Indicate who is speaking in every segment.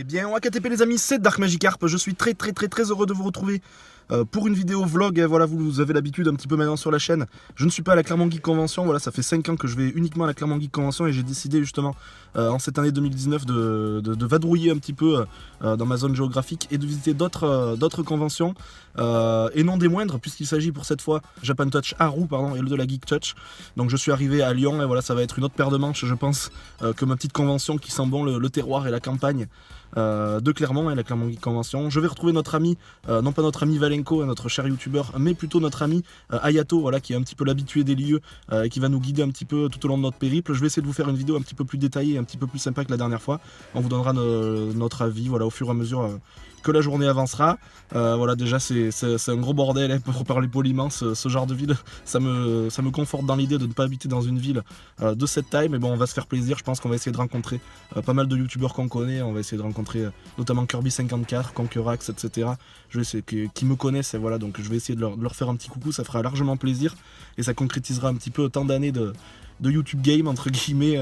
Speaker 1: bien, OAKTP les amis, c'est Dark Magikarp. Je suis très heureux de vous retrouver pour une vidéo vlog. Voilà, vous avez l'habitude un petit peu maintenant sur la chaîne. Je ne suis pas à la Clermont Geek Convention. Voilà, ça fait 5 ans que je vais uniquement à la Clermont Geek Convention et j'ai décidé justement en cette année 2019 de vadrouiller un petit peu dans ma zone géographique et de visiter d'autres conventions et non des moindres, puisqu'il s'agit pour cette fois Japan Touch Haru et de la Geek Touch. Donc je suis arrivé à Lyon et voilà, ça va être une autre paire de manches, je pense, que ma petite convention qui sent bon le terroir et la campagne de Clermont et la Clermont Geek Convention. Je vais retrouver notre ami, non pas notre ami Valenko, notre cher youtubeur, mais plutôt notre ami Ayato, voilà, qui est un petit peu l'habitué des lieux et qui va nous guider un petit peu tout au long de notre périple. Je vais essayer de vous faire une vidéo un petit peu plus détaillée, un petit peu plus sympa que la dernière fois. On vous donnera notre avis, voilà, au fur et à mesure que la journée avancera. Voilà, déjà c'est un gros bordel, hein, pour parler poliment, ce genre de ville. Ça me conforte dans l'idée de ne pas habiter dans une ville de cette taille, mais bon, on va se faire plaisir. Je pense qu'on va essayer de rencontrer pas mal de youtubeurs qu'on connaît. On va essayer de rencontrer notamment Kirby54, Conquerax, etc. Je vais essayer qui me connaissent, et voilà, donc je vais essayer de leur faire un petit coucou. Ça fera largement plaisir et ça concrétisera un petit peu tant d'années de YouTube Game entre guillemets,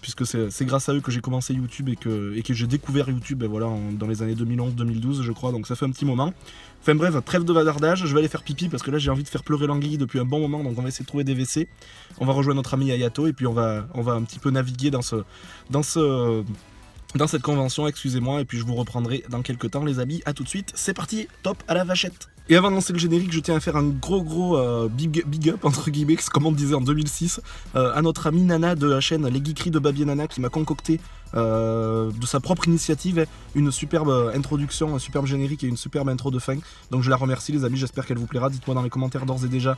Speaker 1: puisque c'est grâce à eux que j'ai commencé YouTube et que j'ai découvert YouTube, et voilà, dans les années 2011-2012 je crois, donc ça fait un petit moment. Enfin bref, trêve de vadardage, je vais aller faire pipi parce que là j'ai envie de faire pleurer l'anguille depuis un bon moment, donc on va essayer de trouver des WC. On va rejoindre notre ami Ayato et puis on va un petit peu naviguer dans cette convention, excusez-moi, et puis je vous reprendrai dans quelques temps les amis. À tout de suite, c'est parti, top à la vachette. Et avant de lancer le générique, je tiens à faire un gros big up entre guillemets, comme on disait en 2006, à notre ami Nana de la chaîne Les Geekeries de Babi et Nana, qui m'a concocté de sa propre initiative une superbe introduction, un superbe générique et une superbe intro de fin. Donc je la remercie les amis, j'espère qu'elle vous plaira. Dites-moi dans les commentaires d'ores et déjà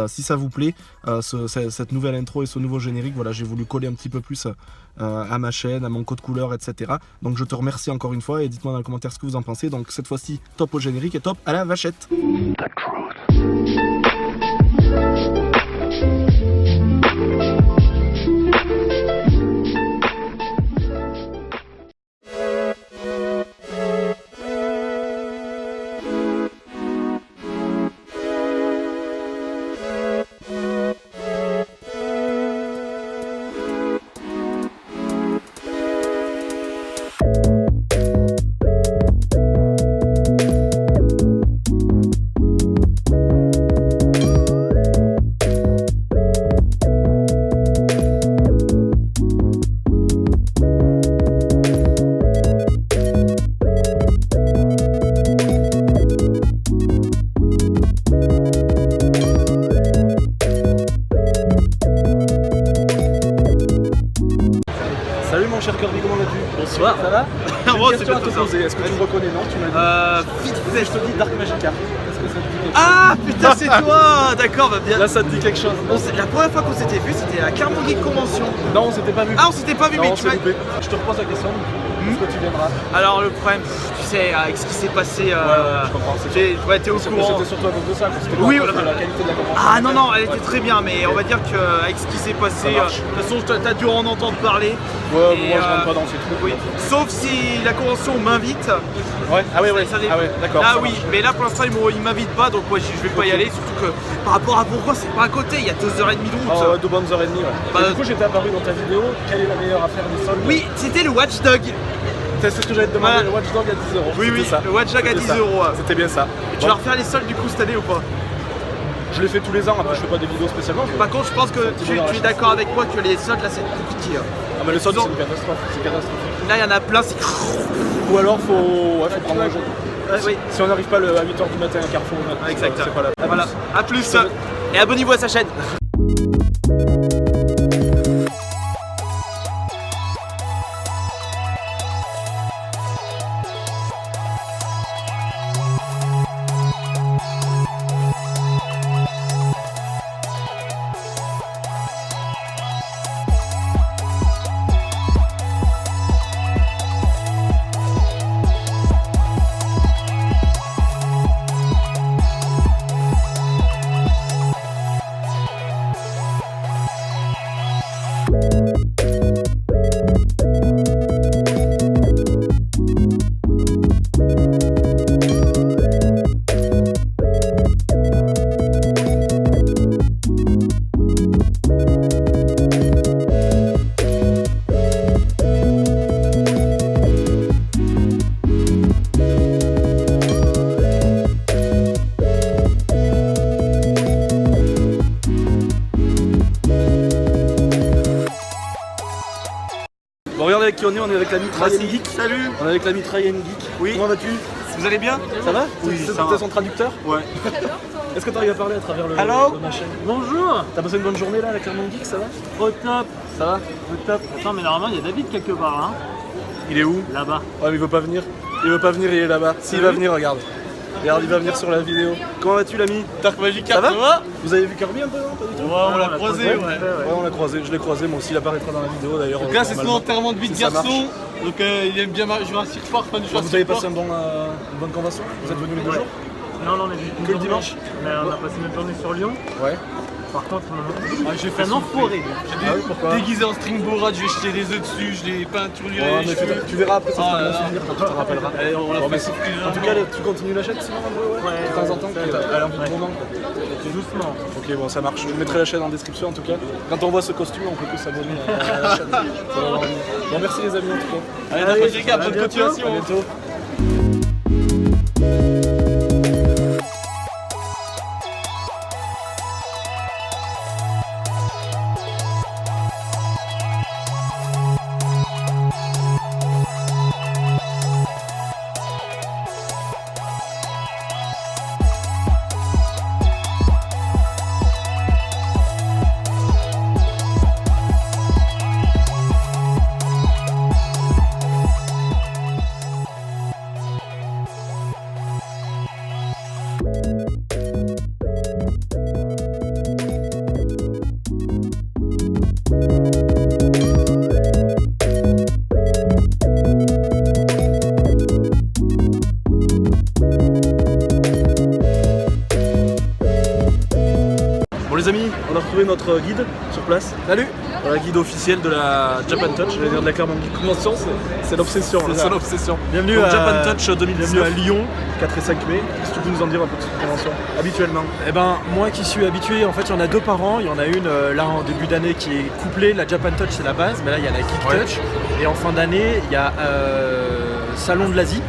Speaker 1: si ça vous plaît, cette nouvelle intro et ce nouveau générique. Voilà, j'ai voulu coller un petit peu plus à ma chaîne, à mon code couleur, etc. Donc je te remercie encore une fois et dites-moi dans les commentaires ce que vous en pensez. Donc cette fois-ci, top au générique et top à la vachette.
Speaker 2: The truth.
Speaker 1: Salut mon cher Kirby, comment vas-tu?
Speaker 3: Bonsoir.
Speaker 1: Ça va? J'ai
Speaker 3: Moi,
Speaker 1: une
Speaker 3: c'est
Speaker 1: question à te
Speaker 3: plutôt ça.
Speaker 1: poser, est-ce que tu me reconnais? Non, tu m'as dit.
Speaker 3: Vite fait.
Speaker 1: Je te dis Dark Magikarp. Est-ce que ça te dit quelque chose?
Speaker 3: Ah putain, c'est toi. D'accord, va bien.
Speaker 1: Là ça te dit quelque chose?
Speaker 3: La première fois qu'on s'était vu, c'était à Clermont Geek Convention.
Speaker 1: Non, on s'était pas vu.
Speaker 3: Ah, on s'était pas vu,
Speaker 1: Non,
Speaker 3: mais
Speaker 1: on
Speaker 3: tu
Speaker 1: s'est
Speaker 3: m'as.
Speaker 1: loupé. Je te repose la question, est-ce que tu viendras?
Speaker 3: Alors le problème, tu sais, avec ce qui s'est passé,
Speaker 1: je comprends, c'est
Speaker 3: t'es au courant.
Speaker 1: C'était surtout à cause de ça, parce que c'était
Speaker 3: Oui,
Speaker 1: pas à cause de la qualité de la convention.
Speaker 3: Ah non, elle était très bien, mais on va dire qu'avec ce qui s'est passé, de
Speaker 1: marche.
Speaker 3: toute façon, t'as dû en entendre parler.
Speaker 1: Ouais,
Speaker 3: Et,
Speaker 1: moi je rentre pas dans ces trucs.
Speaker 3: Oui. Sauf si la convention m'invite.
Speaker 1: Ouais, ah ouais,
Speaker 3: Ça
Speaker 1: ah ouais, d'accord.
Speaker 3: Ah
Speaker 1: ça
Speaker 3: oui,
Speaker 1: marche.
Speaker 3: mais là pour l'instant ils m'invitent pas, donc moi je vais pas y aller, surtout que par rapport à Bourgoin c'est pas à côté, il y a 2h30 de route.
Speaker 1: Ah ouais, 2 bonnes heures et demie, ouais.
Speaker 3: Bah,
Speaker 1: Et du coup j'étais apparu dans ta vidéo, quelle est la meilleure affaire des soldes?
Speaker 3: Oui, c'était le Watchdog.
Speaker 1: C'est ce que j'allais te demander,
Speaker 3: Voilà.
Speaker 1: le Watchdog à 10 euros.
Speaker 3: Oui,
Speaker 1: C'était
Speaker 3: oui,
Speaker 1: ça.
Speaker 3: le Watchdog à
Speaker 1: C'était
Speaker 3: 10
Speaker 1: ça.
Speaker 3: euros.
Speaker 1: C'était bien ça.
Speaker 3: Tu
Speaker 1: Bon,
Speaker 3: vas refaire les soldes du coup cette année ou pas?
Speaker 1: je l'ai fait tous les ans, après je fais pas des vidéos spécialement.
Speaker 3: Par contre je pense que tu es d'accord avec moi que les soldes là c'est compliqué.
Speaker 1: Ah mais le solde
Speaker 3: Disons-
Speaker 1: c'est une catastrophe, c'est catastrophique.
Speaker 3: Là il y en a plein, c'est...
Speaker 1: Ou alors faut prendre un jeu.
Speaker 3: Oui,
Speaker 1: Si on n'arrive pas à 8h du matin à Carrefour,
Speaker 3: exact.
Speaker 1: c'est pas là.
Speaker 3: Voilà, à plus. Et abonnez-vous à sa chaîne.
Speaker 1: qui on est avec la mitraille Geek.
Speaker 3: Salut.
Speaker 1: On est avec la mitraille Geek.
Speaker 3: Oui.
Speaker 1: Comment vas-tu?
Speaker 3: Vous allez bien?
Speaker 1: Ça va?
Speaker 3: Oui,
Speaker 1: c'est
Speaker 3: ça va.
Speaker 1: son traducteur?
Speaker 3: Ouais.
Speaker 1: Est-ce que tu arrives à parler à travers ma chaîne?
Speaker 4: Bonjour.
Speaker 1: T'as passé une bonne journée là, avec Clermont Geek, ça va?
Speaker 4: Au top.
Speaker 1: Ça va?
Speaker 4: Au top. Attends, mais normalement, il y a David quelque part, hein.
Speaker 1: Il est où?
Speaker 4: Là-bas.
Speaker 1: Ouais, mais il veut pas venir. Il veut pas venir, il est là-bas. S'il va venir, regarde. Regarde, il va venir sur la vidéo. Comment vas-tu, l'ami?
Speaker 3: Dark Magic,
Speaker 1: ça va? Vous avez vu Kirby un peu, non? Pas du tout?
Speaker 3: Ouais, on l'a croisé, ouais.
Speaker 1: Ouais, on l'a croisé, je l'ai croisé, moi aussi, il apparaîtra dans la vidéo d'ailleurs.
Speaker 3: Donc là, c'est son enterrement de vie de
Speaker 1: Si ça marche.
Speaker 3: garçon. Donc il aime bien jouer un cirque park, fan du
Speaker 1: Vous avez passé une bonne convention? Vous êtes venus les 2 jours?
Speaker 4: Non, on est venu
Speaker 1: Que le dimanche?
Speaker 4: Mais on a passé notre journée sur Lyon.
Speaker 1: Ouais.
Speaker 4: Par contre,
Speaker 3: j'ai fait
Speaker 4: un enfoiré.
Speaker 1: Ah oui, pourquoi?
Speaker 3: Déguisé en string borat, je vais jeter des œufs dessus, je l'ai peinturé
Speaker 1: Ouais,
Speaker 3: les
Speaker 1: mais
Speaker 3: cheveux.
Speaker 1: tu verras après, ça
Speaker 3: Ah
Speaker 1: sera
Speaker 3: là
Speaker 1: un
Speaker 3: là.
Speaker 1: bon souvenir quand tu te rappelleras.
Speaker 3: Allez, on l'a
Speaker 1: Bon, mais
Speaker 3: fait souffrir.
Speaker 1: en tout cas, tu continues la chaîne sinon, André?
Speaker 4: Ouais,
Speaker 1: de temps en temps,
Speaker 4: ouais,
Speaker 1: elle a un peu de
Speaker 4: ouais.
Speaker 1: moment.
Speaker 4: Doucement.
Speaker 1: Ok, bon, ça marche. Je mettrai la chaîne en description en tout cas. Quand on voit ce costume, on peut tous s'abonner à la chaîne. Ça va avoir envie. Bon, merci les amis en tout cas.
Speaker 3: Allez, Dark Magic,
Speaker 4: à
Speaker 3: bonne
Speaker 4: bientôt.
Speaker 3: continuation.
Speaker 1: À bientôt. Bon les amis, on a retrouvé notre guide sur place. Salut. Voilà, guide officiel de la Japan Touch, je vais dire de la Clermont Geek Convention, c'est l'obsession.
Speaker 3: C'est son obsession.
Speaker 1: Bienvenue
Speaker 3: Donc,
Speaker 1: à
Speaker 3: Japan Touch 2019.
Speaker 1: Bienvenue à Lyon, 4 et 5 mai. Qu'est-ce que tu peux nous en dire un peu de cette convention, habituellement?
Speaker 5: Eh ben, moi qui suis habitué, en fait, il y en a 2 par an. Il y en a une là en début d'année qui est couplée. La Japan Touch, c'est la base, mais là, il y a la Geek
Speaker 3: Ouais.
Speaker 5: Touch. Et en fin d'année, il y a Salon de l'Asie.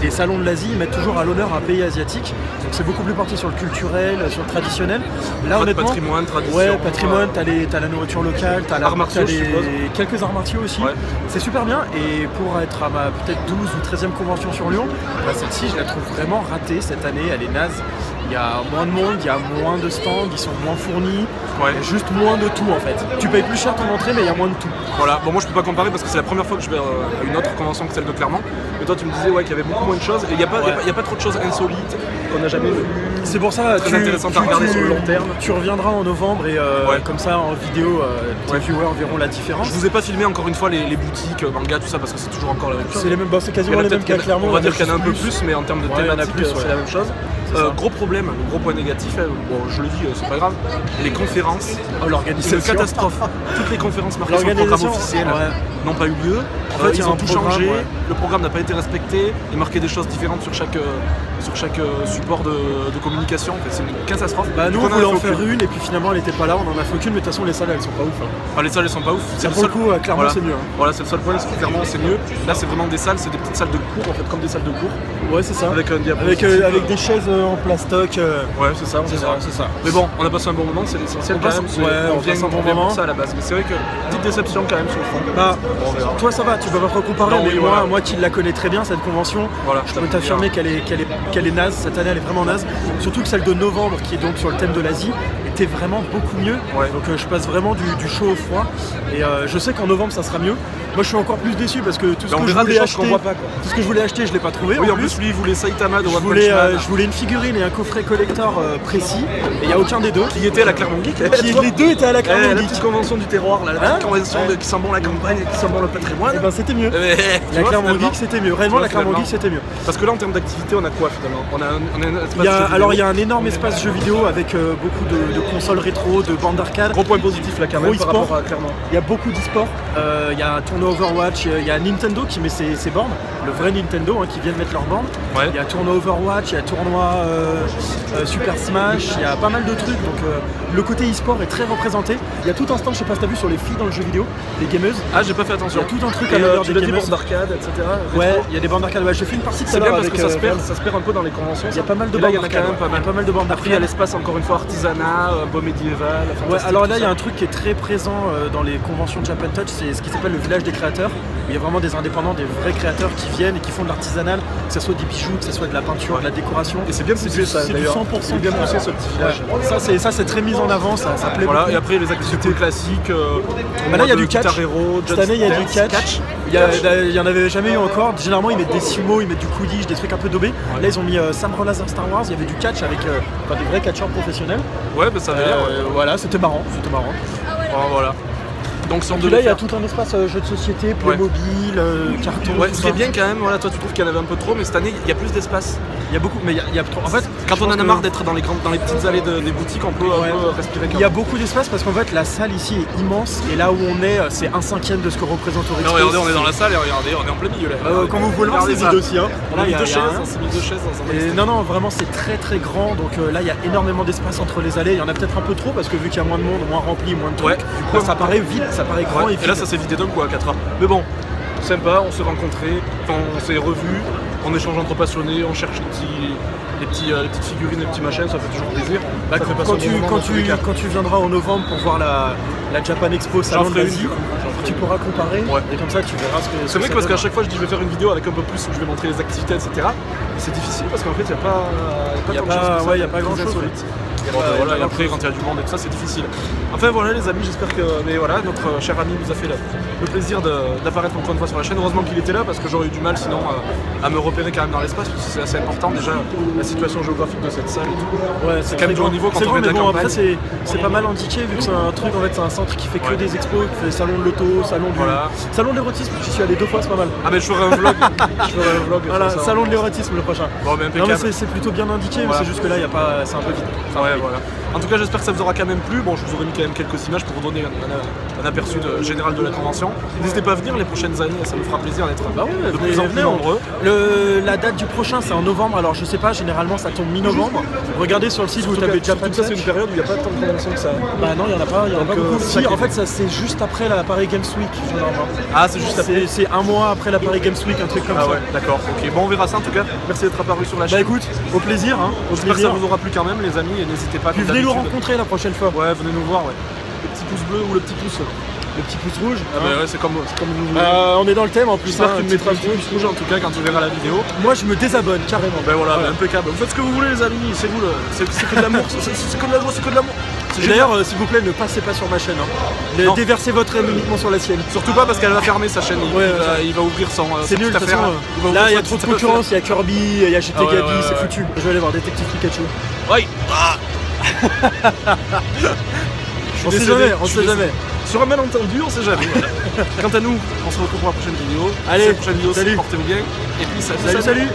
Speaker 5: Et Salon de l'Asie, ils mettent toujours à l'honneur un pays asiatique. Donc c'est beaucoup plus parti sur le culturel, sur le traditionnel. Là, honnêtement,
Speaker 3: Patrimoine, tradition.
Speaker 5: ouais, patrimoine, t'as la nourriture locale, t'as
Speaker 3: Arts martiaux,
Speaker 5: t'as
Speaker 3: je suppose.
Speaker 5: quelques arts martiaux aussi.
Speaker 3: Ouais.
Speaker 5: C'est super bien. Et pour être à ma peut-être 12 ou 13e convention sur Lyon, bah, celle-ci, je la trouve vraiment ratée cette année. Elle est naze. Il y a moins de monde, il y a moins de stands, ils sont moins fournis.
Speaker 3: Ouais.
Speaker 5: Il y a juste moins de tout en fait. Tu payes plus cher ton entrée, mais il y a moins de tout.
Speaker 3: Voilà, bon moi je peux pas comparer parce que c'est la première fois que je vais à une autre convention que celle de Clermont. Mais toi tu me disais ouais, qu'il y avait beaucoup moins de choses et il n'y a,
Speaker 5: Ouais.
Speaker 3: a pas trop de choses insolites qu'on n'a jamais vues.
Speaker 5: C'est pour ça
Speaker 3: Très intéressant à regarder sur le long terme.
Speaker 5: Tu reviendras en novembre et
Speaker 3: Ouais.
Speaker 5: comme ça en vidéo, tes
Speaker 3: Ouais.
Speaker 5: viewers verront la différence.
Speaker 3: Je vous ai pas filmé encore une fois les boutiques, manga, tout ça parce que c'est toujours encore la même chose.
Speaker 5: C'est les mêmes, bah, c'est
Speaker 3: Il y en
Speaker 5: quasiment
Speaker 3: a
Speaker 5: les mêmes
Speaker 3: peut-être
Speaker 5: qu'à Clermont.
Speaker 3: on va dire
Speaker 5: il
Speaker 3: qu'il y en a un peu plus, mais en termes de
Speaker 5: Ouais, il y en a
Speaker 3: thématique,
Speaker 5: plus, ouais.
Speaker 3: c'est la même chose. Gros problème, le gros point négatif, bon je le dis, c'est pas grave, les conférences,
Speaker 5: Oh,
Speaker 3: c'est une
Speaker 5: l'organisation.
Speaker 3: catastrophe. Toutes les conférences marquées sur le programme
Speaker 5: L'organisation,
Speaker 3: officiel
Speaker 5: ouais.
Speaker 3: n'ont pas eu lieu.
Speaker 5: En fait, il y a
Speaker 3: ils ont
Speaker 5: un
Speaker 3: tout
Speaker 5: programme,
Speaker 3: changé,
Speaker 5: ouais.
Speaker 3: le programme n'a pas été respecté, il marquait des choses différentes sur chaque support de communication. En fait, c'est une catastrophe.
Speaker 5: Bah nous
Speaker 3: Donc,
Speaker 5: on
Speaker 3: en
Speaker 5: voulait
Speaker 3: a
Speaker 5: en
Speaker 3: fait
Speaker 5: faire
Speaker 3: aucune.
Speaker 5: une et puis finalement elle était pas là, on en a fait aucune, mais de toute façon les salles elles sont pas ouf. Hein.
Speaker 3: Ah, les salles elles sont pas ouf. C'est
Speaker 5: Pour le coup, clairement
Speaker 3: voilà.
Speaker 5: c'est mieux. Hein.
Speaker 3: Voilà, c'est le seul point, c'est que clairement c'est mieux. Là c'est vraiment des salles, c'est des petites salles de cours en fait, comme des salles de cours.
Speaker 5: Ouais c'est ça.
Speaker 3: Avec un
Speaker 5: Avec,
Speaker 3: diapositive.
Speaker 5: avec des chaises en plastoc.
Speaker 3: Ouais, c'est ça,
Speaker 5: C'est ça.
Speaker 3: Mais bon, on a passé un bon moment, c'est l'essentiel
Speaker 5: On
Speaker 3: quand
Speaker 5: passe-
Speaker 3: même.
Speaker 5: ouais, on
Speaker 3: vient
Speaker 5: passe un bon
Speaker 3: vient
Speaker 5: moment.
Speaker 3: pour ça à la base. Mais c'est vrai que petite déception quand même sur le fond.
Speaker 5: Bah,
Speaker 3: Bon, on verra.
Speaker 5: toi ça va, tu peux pas trop comparer,
Speaker 3: Non,
Speaker 5: mais
Speaker 3: oui,
Speaker 5: moi,
Speaker 3: voilà.
Speaker 5: moi qui la connais très bien cette convention,
Speaker 3: Voilà,
Speaker 5: je
Speaker 3: ça
Speaker 5: peux
Speaker 3: me
Speaker 5: t'affirmer
Speaker 3: bien.
Speaker 5: qu'elle est naze, cette année elle est vraiment naze. Surtout que celle de novembre qui est donc sur le thème de l'Asie était vraiment beaucoup mieux.
Speaker 3: Ouais.
Speaker 5: Donc je passe vraiment du chaud au froid. Et je sais qu'en novembre ça sera mieux. Moi je suis encore plus déçu parce que tout ce
Speaker 3: Bah, on
Speaker 5: que je
Speaker 3: verra des
Speaker 5: voulais
Speaker 3: choses qu'on
Speaker 5: acheter,
Speaker 3: voit pas, quoi.
Speaker 5: tout ce que je voulais acheter, je l'ai pas trouvé.
Speaker 3: Oui, en plus lui il voulait Saitama de One Punch Man.
Speaker 5: Je voulais une figurine et un coffret collector précis, et il n'y a aucun des deux.
Speaker 3: Qui était à la Clermont Geek.
Speaker 5: Les deux étaient à la
Speaker 3: La
Speaker 5: Clermont
Speaker 3: petite
Speaker 5: Geek.
Speaker 3: convention du terroir, là, la petite
Speaker 5: Hein
Speaker 3: convention qui sent bon la campagne, qui sent bon le patrimoine.
Speaker 5: Et ben c'était mieux.
Speaker 3: Tu
Speaker 5: La
Speaker 3: vois,
Speaker 5: Clermont
Speaker 3: finalement.
Speaker 5: Geek c'était mieux. Réellement
Speaker 3: Tu vois,
Speaker 5: la Clermont
Speaker 3: finalement.
Speaker 5: Geek c'était mieux.
Speaker 3: Parce que là en termes d'activité on a quoi finalement on a un espace
Speaker 5: Il y a,
Speaker 3: jeux vidéo.
Speaker 5: alors il y a un énorme espace jeux vidéo avec beaucoup de consoles rétro, de bandes d'arcade.
Speaker 3: Gros point positif là quand
Speaker 5: Gros
Speaker 3: même par
Speaker 5: e-sport.
Speaker 3: rapport à Clermont.
Speaker 5: Il y a beaucoup d'e-sport. Il y a un tournoi Overwatch, il y a Nintendo qui met ses bornes, le vrai Nintendo hein, qui vient de mettre leurs bornes.
Speaker 3: Ouais.
Speaker 5: Il y a tournoi Overwatch, il y a tournoi Super Smash, il y a pas mal de trucs. Donc le côté e-sport est très représenté. Il y a tout un stand, je sais pas si t'as vu sur les filles dans le jeu vidéo, les gameuses.
Speaker 3: Ah j'ai pas fait
Speaker 5: Il y
Speaker 3: attention.
Speaker 5: a tout un truc
Speaker 3: Et,
Speaker 5: à l'heure
Speaker 3: tu
Speaker 5: des
Speaker 3: l'as dit
Speaker 5: gameuses.
Speaker 3: bords d'arcade, etc.
Speaker 5: Ouais,
Speaker 3: rétro.
Speaker 5: il y a des bandes d'arcade. Ouais, j'ai fait une partie tout à
Speaker 3: C'est bien
Speaker 5: l'heure
Speaker 3: parce
Speaker 5: avec
Speaker 3: que ça se perd un peu dans les conventions.
Speaker 5: il y a pas mal de
Speaker 3: Et là,
Speaker 5: bandes
Speaker 3: il y en a quand
Speaker 5: d'arcade.
Speaker 3: même pas mal.
Speaker 5: Il y a pas mal de bandes
Speaker 3: Après, il y a
Speaker 5: d'arcade.
Speaker 3: l'espace encore une fois artisanat, un peu médiéval.
Speaker 5: Ouais,
Speaker 3: fantastique,
Speaker 5: alors
Speaker 3: tout
Speaker 5: là, il y a
Speaker 3: ça.
Speaker 5: un truc qui est très présent dans les conventions de Japan Touch, c'est ce qui s'appelle le village des créateurs. Il y a vraiment des indépendants, des vrais créateurs qui viennent et qui font de l'artisanal, que ce soit des bijoux, que ce soit de la peinture, de la décoration.
Speaker 3: Et c'est bien poussé ça
Speaker 5: c'est du
Speaker 3: d'ailleurs.
Speaker 5: 100%
Speaker 3: C'est bien poussé ce petit village.
Speaker 5: Ça c'est très mis en avant, ça plaît
Speaker 3: Voilà,
Speaker 5: beaucoup.
Speaker 3: et après les activités classiques.
Speaker 5: Bah là, il y a du catch.
Speaker 3: Guitar Hero,
Speaker 5: Cette année, il y a du
Speaker 3: Just
Speaker 5: catch.
Speaker 3: Dance,
Speaker 5: Il y en avait jamais eu encore. Généralement, ils mettent des sumo, ils mettent du Quidditch, des trucs un peu daubés. Là, ils ont mis Sam Rollins dans Star Wars. Il y avait du catch avec des vrais catcheurs professionnels.
Speaker 3: Ouais, bah ça avait l'air.
Speaker 5: Voilà, c'était marrant.
Speaker 3: Voilà. Donc si on
Speaker 5: Et
Speaker 3: devait
Speaker 5: là, il y a
Speaker 3: faire-
Speaker 5: tout un espace jeux de société, Playmobil, carton.
Speaker 3: Ouais,
Speaker 5: tout
Speaker 3: ce
Speaker 5: ça.
Speaker 3: qui est bien quand même, voilà, toi tu trouves qu'il y en avait un peu trop, mais cette année il y a plus d'espace.
Speaker 5: Il y a beaucoup, mais il y a trop. En fait,
Speaker 3: Quand
Speaker 5: je
Speaker 3: on
Speaker 5: pense
Speaker 3: en a
Speaker 5: que-
Speaker 3: marre d'être dans les petites allées des boutiques, on peut
Speaker 5: Ouais.
Speaker 3: un peu respirer quand
Speaker 5: Il y a
Speaker 3: même.
Speaker 5: beaucoup d'espace parce qu'en fait, la salle ici est immense et là où on est, c'est 1/5 de ce que représente
Speaker 3: Non,
Speaker 5: Orexpo.
Speaker 3: regardez, on est dans la salle et regardez, on est en plein milieu là.
Speaker 5: Comme vous pouvez le voir, c'est
Speaker 3: Regardez
Speaker 5: vide
Speaker 3: ça.
Speaker 5: aussi. Hein.
Speaker 3: On
Speaker 5: Là,
Speaker 3: a mis
Speaker 5: il y a-
Speaker 3: deux
Speaker 5: il y a
Speaker 3: chaises,
Speaker 5: un-
Speaker 3: on s'est mis deux chaises dans un
Speaker 5: Et
Speaker 3: extérieur.
Speaker 5: non, vraiment, c'est très très grand. Donc là, il y a énormément d'espace entre les allées. Il y en a peut-être un peu trop parce que vu qu'il y a moins de monde, moins rempli, moins de trucs,
Speaker 3: Ouais.
Speaker 5: du coup, ça paraît vide, ça paraît grand
Speaker 3: Ouais,
Speaker 5: et vide.
Speaker 3: et là ça s'est vidé d'un coup à 4h. Mais bon, sympa, on s'est rencontrés, enfin, on s'est revus, on échange entre passionnés, on cherche les petites figurines, les petits machins, ça fait toujours plaisir.
Speaker 5: Bah,
Speaker 3: Ça fait passer
Speaker 5: quand,
Speaker 3: un
Speaker 5: tu,
Speaker 3: bon moment
Speaker 5: quand,
Speaker 3: dans tous les
Speaker 5: tu,
Speaker 3: cas.
Speaker 5: quand tu viendras en novembre pour voir la Japan Expo
Speaker 3: J'en
Speaker 5: Salon de
Speaker 3: ferai une,
Speaker 5: l'Asie,
Speaker 3: du coup. J'en ferai
Speaker 5: tu
Speaker 3: une.
Speaker 5: pourras comparer
Speaker 3: Ouais.
Speaker 5: et comme ça tu verras ce que
Speaker 3: C'est vrai
Speaker 5: ça
Speaker 3: que parce
Speaker 5: donne.
Speaker 3: qu'à chaque fois je dis je vais faire une vidéo avec un peu plus où je vais montrer les activités, etc. Mais c'est difficile parce qu'en fait il n'y a pas,
Speaker 5: Il y a
Speaker 3: tant de choses
Speaker 5: pas-
Speaker 3: que ça,
Speaker 5: ouais, il y a
Speaker 3: très
Speaker 5: pas grand-chose,
Speaker 3: insolite.
Speaker 5: Il y a
Speaker 3: Bon,
Speaker 5: pas- il y a
Speaker 3: voilà,
Speaker 5: pas
Speaker 3: et après
Speaker 5: grand-chose.
Speaker 3: quand il y a du monde et tout ça c'est difficile. Enfin voilà les amis, j'espère que mais voilà, notre cher ami nous a fait le plaisir d'apparaître encore une fois sur la chaîne. Heureusement qu'il était là parce que j'aurais eu du mal sinon à me repérer quand même dans l'espace parce que c'est assez important déjà la situation géographique de cette salle et tout.
Speaker 5: Ouais,
Speaker 3: C'est quand même du haut niveau quand
Speaker 5: c'est
Speaker 3: on
Speaker 5: grand,
Speaker 3: vient de
Speaker 5: mais
Speaker 3: la
Speaker 5: bon,
Speaker 3: campagne.
Speaker 5: après c'est pas mal indiqué vu que c'est un truc en fait c'est un centre qui fait que
Speaker 3: Ouais.
Speaker 5: des expos, qui fait salon de l'auto, salon du
Speaker 3: Voilà.
Speaker 5: salon de l'érotisme, j'y suis allé 2 fois, c'est pas mal.
Speaker 3: Ah mais je ferai un vlog. Je ferai un vlog.
Speaker 5: Voilà,
Speaker 3: sur ça.
Speaker 5: salon de l'érotisme le prochain.
Speaker 3: Bon mais
Speaker 5: Non mais
Speaker 3: impeccable.
Speaker 5: c'est plutôt bien indiqué, mais
Speaker 3: Voilà.
Speaker 5: c'est juste que là il y a pas c'est un peu vide.
Speaker 3: Ouais, voilà. En tout cas, j'espère que ça vous aura quand même plu. Bon, je vous aurais mis quand même quelques images pour vous donner un aperçu général de la convention. N'hésitez pas à venir les prochaines années, ça nous fera plaisir d'être
Speaker 5: Bah ouais,
Speaker 3: de plus en plus
Speaker 5: venez,
Speaker 3: nombreux.
Speaker 5: La date du prochain c'est en novembre, alors je sais pas, généralement ça tombe mi-novembre. Regardez sur le site, vous
Speaker 3: Surtout
Speaker 5: tapez
Speaker 3: que-
Speaker 5: Japan
Speaker 3: surtout que ça, c'est
Speaker 5: Touch.
Speaker 3: une période où il n'y a pas tant de conventions que ça.
Speaker 5: Bah non, il y en a pas
Speaker 3: Donc,
Speaker 5: beaucoup.
Speaker 3: c'est ça
Speaker 5: Si,
Speaker 3: qui est
Speaker 5: en fait
Speaker 3: bien.
Speaker 5: ça c'est juste après la Paris Games Week, généralement.
Speaker 3: Ah, c'est juste après.
Speaker 5: C'est un mois après la Paris Games Week, un truc comme
Speaker 3: Ah
Speaker 5: ça.
Speaker 3: ouais, d'accord. Ok, bon, on verra ça en tout cas. Merci d'être apparu sur la
Speaker 5: Bah
Speaker 3: chaîne.
Speaker 5: écoute, au plaisir, hein, au
Speaker 3: J'espère que ça
Speaker 5: plaisir.
Speaker 3: vous aura plu quand même, les amis, et n'hésitez pas.
Speaker 5: Puis
Speaker 3: comme
Speaker 5: venez nous
Speaker 3: d'habitude.
Speaker 5: rencontrer la prochaine fois.
Speaker 3: Ouais, venez nous voir, ouais. Le petit pouce bleu ou le petit pouce.
Speaker 5: Le petit pouce rouge.
Speaker 3: Ah, bah ouais, c'est comme vous voulez.
Speaker 5: On est dans le thème en plus.
Speaker 3: J'espère
Speaker 5: hein,
Speaker 3: que tu me
Speaker 5: un
Speaker 3: mettras le
Speaker 5: petit
Speaker 3: petit pouce rouge en tout cas quand tu verras la vidéo.
Speaker 5: Moi je me désabonne carrément.
Speaker 3: Ben voilà, ben impeccable. Vous faites ce que vous voulez les amis, c'est vous, c'est que de l'amour, c'est que de la joie, c'est que de l'amour. C'est
Speaker 5: Et
Speaker 3: génial.
Speaker 5: d'ailleurs, s'il vous plaît, ne passez pas sur ma chaîne. Hein.
Speaker 3: Non.
Speaker 5: Déversez votre haine uniquement sur la sienne.
Speaker 3: Surtout pas parce qu'elle va fermer sa chaîne,
Speaker 5: Ouais,
Speaker 3: il va ouvrir son
Speaker 5: C'est
Speaker 3: sa
Speaker 5: nul, de
Speaker 3: petite
Speaker 5: toute façon.
Speaker 3: affaire. Il va
Speaker 5: Là,
Speaker 3: ouvrir
Speaker 5: il y a
Speaker 3: sa
Speaker 5: trop de
Speaker 3: petite affaire.
Speaker 5: concurrence. Il y a Kirby, il y a GT
Speaker 3: Ah ouais,
Speaker 5: Gabi,
Speaker 3: ouais,
Speaker 5: c'est
Speaker 3: ouais.
Speaker 5: foutu. Je vais aller voir Détective Pikachu.
Speaker 3: Ouais.
Speaker 5: On sait jamais, on sait jamais.
Speaker 3: Sur un malentendu, on sait jamais. Voilà. Quant à nous, on se retrouve pour la prochaine vidéo.
Speaker 5: Allez,
Speaker 3: C'est la prochaine vidéo,
Speaker 5: salut.
Speaker 3: portez-vous bien. Et puis
Speaker 5: Salut, salut.